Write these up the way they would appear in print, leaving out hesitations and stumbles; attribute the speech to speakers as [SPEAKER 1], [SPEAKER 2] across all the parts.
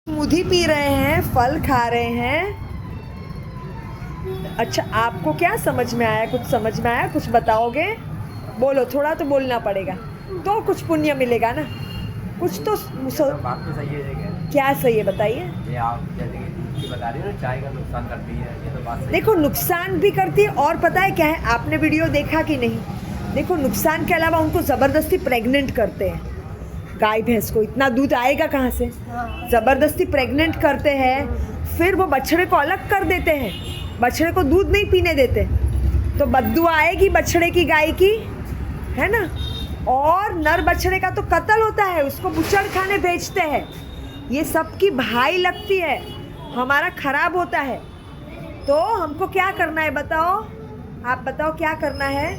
[SPEAKER 1] Smoothie P रहे हैं, फल खा रहे हैं। अच्छा, आपको क्या समझ में आया? कुछ समझ में आया? कुछ बताओगे? बोलो, थोड़ा तो बोलना पड़ेगा तो कुछ पुण्य मिलेगा ना। कुछ तो
[SPEAKER 2] बात तो सही है।
[SPEAKER 1] क्या सही है बताइए।
[SPEAKER 2] ये आप जैसे कि दूध की बता रही हो ना, चाय का नुकसान करती है, ये तो बात सही
[SPEAKER 1] देखो, नुकसान भी करती है और पता है क्या है, आपने वीडियो देखा कि नहीं? देखो, नुकसान के अलावा उनको ज़बरदस्ती प्रेग्नेंट करते हैं। गाय भैंस को इतना दूध आएगा कहाँ से? ज़बरदस्ती प्रेग्नेंट करते हैं, फिर वो बछड़े को अलग कर देते हैं, बछड़े को दूध नहीं पीने देते, तो बददुआ आएगी बछड़े की, गाय की, है ना। और नर बछड़े का तो कत्ल होता है, उसको बुचड़ खाने भेजते हैं। ये सबकी भाई लगती है, हमारा खराब होता है। तो हमको क्या करना है बताओ? आप बताओ क्या करना है?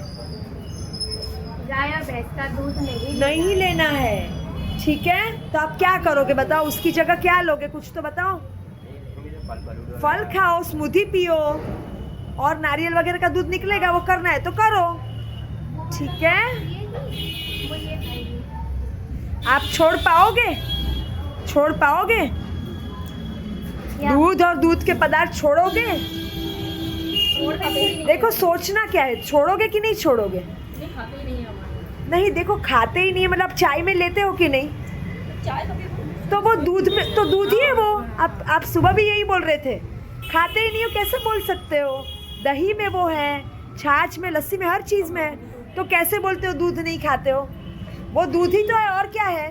[SPEAKER 3] गाय और भैंस का दूध
[SPEAKER 1] नहीं लेना है, ठीक है। तो आप क्या करोगे बताओ? उसकी जगह क्या लोगे? कुछ तो बताओ।
[SPEAKER 2] है।
[SPEAKER 1] फल खाओ, स्मूदी पियो, और नारियल वगैरह का दूध निकलेगा, वो करना है तो करो, ठीक है।
[SPEAKER 3] वो ये खाएगी।
[SPEAKER 1] आप छोड़ पाओगे? छोड़ पाओगे? दूध और दूध के पदार्थ छोड़ोगे? देखो, सोचना क्या है, छोड़ोगे कि नहीं छोड़ोगे?
[SPEAKER 3] खाते ही नहीं है हमारे।
[SPEAKER 1] नहीं, देखो, खाते ही नहीं है मतलब चाय में लेते हो कि नहीं?
[SPEAKER 3] चाय
[SPEAKER 1] तो वो दूध में तो दूध ही है वो। आप सुबह भी यही बोल रहे थे, खाते ही नहीं हो, कैसे बोल सकते हो? दही में वो है, छाछ में, लस्सी में, हर चीज़ में है, तो कैसे बोलते हो दूध नहीं खाते हो? वो दूध ही तो है, और क्या है?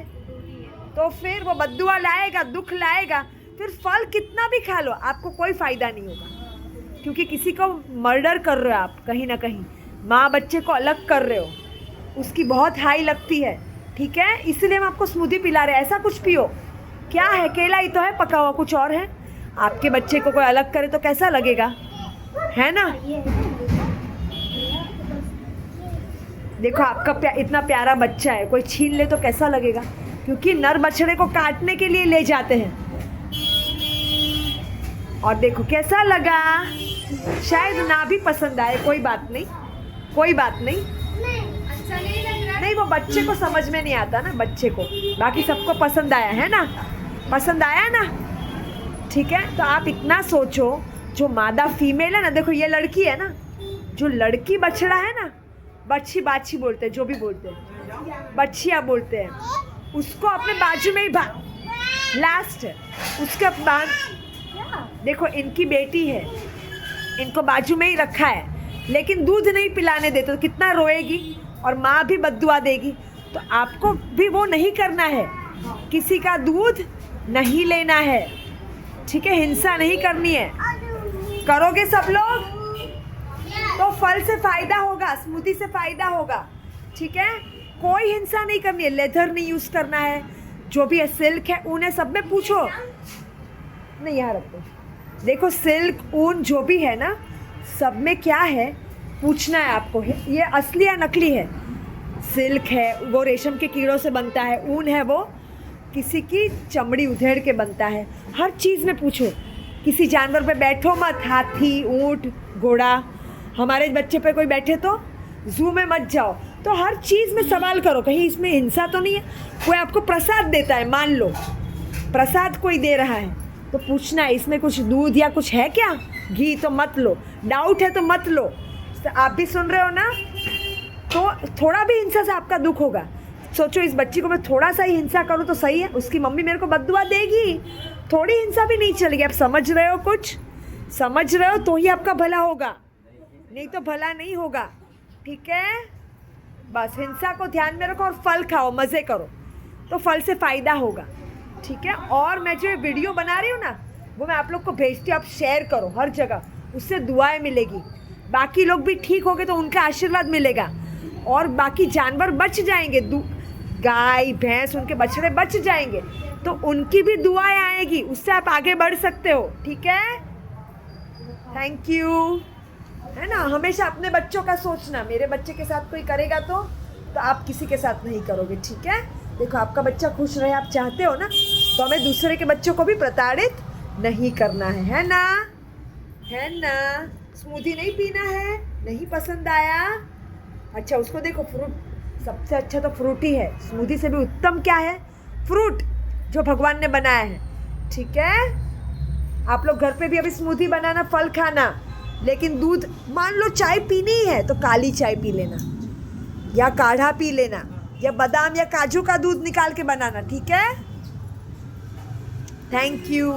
[SPEAKER 1] तो फिर वो बद्दुआ लाएगा, दुख लाएगा। फिर फल कितना भी खा लो, आपको कोई फ़ायदा नहीं होगा, क्योंकि किसी को मर्डर कर रहे हो आप, कहीं ना कहीं माँ बच्चे को अलग कर रहे हो, उसकी बहुत हाई लगती है, ठीक है। इसलिए हम आपको स्मूदी पिला रहे हैं। ऐसा कुछ पियो। क्या है, केला ही तो है पका हुआ, कुछ और है? आपके बच्चे को कोई अलग करे तो कैसा लगेगा, है ना। देखो, आपका इतना प्यारा बच्चा है, कोई छीन ले तो कैसा लगेगा? क्योंकि नर बछड़े को काटने के लिए ले जाते हैं। और देखो कैसा लगा, शायद ना भी पसंद आए, कोई बात नहीं, कोई बात नहीं।
[SPEAKER 3] अच्छा नहीं लग रहा।
[SPEAKER 1] नहीं, वो बच्चे को समझ में नहीं आता ना, बच्चे को। बाकी सबको पसंद आया है ना, पसंद आया ना, ठीक है। तो आप इतना सोचो, जो मादा फीमेल है ना, देखो ये लड़की है ना, जो लड़की बछड़ा है ना, बच्ची बाछी बोलते हैं, जो भी बोलते हैं, बच्चिया बोलते हैं, उसको अपने बाजू में ही लास्ट उसके बाद, देखो इनकी बेटी है, इनको बाजू में ही रखा है, लेकिन दूध नहीं पिलाने देते, तो कितना रोएगी और माँ भी बद्दुआ देगी। तो आपको भी वो नहीं करना है, किसी का दूध नहीं लेना है, ठीक है, हिंसा नहीं करनी है। करोगे सब लोग तो फल से फ़ायदा होगा, स्मूदी से फ़ायदा होगा, ठीक है। कोई हिंसा नहीं करनी है, लेदर नहीं यूज़ करना है, जो भी है सिल्क है, ऊन है, सब में पूछो। नहीं, यहाँ रखो। देखो, सिल्क, ऊन जो भी है ना, सब में क्या है पूछना है आपको, ये असली या नकली है। सिल्क है वो रेशम के कीड़ों से बनता है, ऊन है वो किसी की चमड़ी उधेड़ के बनता है। हर चीज़ में पूछो, किसी जानवर पे बैठो मत, हाथी, ऊँट, घोड़ा। हमारे बच्चे पे कोई बैठे तो जू में मत जाओ। तो हर चीज़ में सवाल करो, कहीं इसमें हिंसा तो नहीं है। कोई आपको प्रसाद देता है, मान लो प्रसाद कोई दे रहा है, तो पूछना है इसमें कुछ दूध या कुछ है क्या, घी, तो मत लो। डाउट है तो मत लो। तो आप भी सुन रहे हो ना, तो थोड़ा भी हिंसा से आपका दुख होगा। सोचो, इस बच्ची को मैं थोड़ा सा ही हिंसा करूँ तो सही है, उसकी मम्मी मेरे को बद्दुआ देगी, थोड़ी हिंसा भी नहीं चलेगी। आप समझ रहे हो? कुछ समझ रहे हो तो ही आपका भला होगा, नहीं तो भला नहीं होगा, ठीक है। बस हिंसा को ध्यान में रखो और फल खाओ, मज़े करो, तो फल से फ़ायदा होगा, ठीक है। और मैं जो वीडियो बना रही हूँ ना, वो मैं आप लोग को भेजती हूँ, आप शेयर करो हर जगह, उससे दुआएं मिलेगी। बाकी लोग भी ठीक हो गए तो उनका आशीर्वाद मिलेगा, और बाकी जानवर बच जाएंगे, गाय भैंस, उनके बछड़े बच जाएंगे, तो उनकी भी दुआएं आएगी, उससे आप आगे बढ़ सकते हो, ठीक है। थैंक यू, है ना। हमेशा अपने बच्चों का सोचना, मेरे बच्चे के साथ कोई करेगा तो आप किसी के साथ नहीं करोगे, ठीक है। देखो, आपका बच्चा खुश रहे आप चाहते हो ना, तो हमें दूसरे के बच्चों को भी प्रताड़ित नहीं करना है ना, है ना। स्मूदी नहीं पीना है, नहीं पसंद आया? अच्छा, उसको देखो, फ्रूट सबसे अच्छा तो फ्रूट ही है, स्मूदी से भी उत्तम क्या है? फ्रूट जो भगवान ने बनाया है। ठीक है। आप लोग घर पे भी अभी स्मूदी बनाना, फल खाना, लेकिन दूध, मान लो चाय पीनी ही है तो काली चाय पी लेना, या काढ़ा पी लेना, या बादाम या काजू का दूध निकाल के बनाना, ठीक है। Thank you.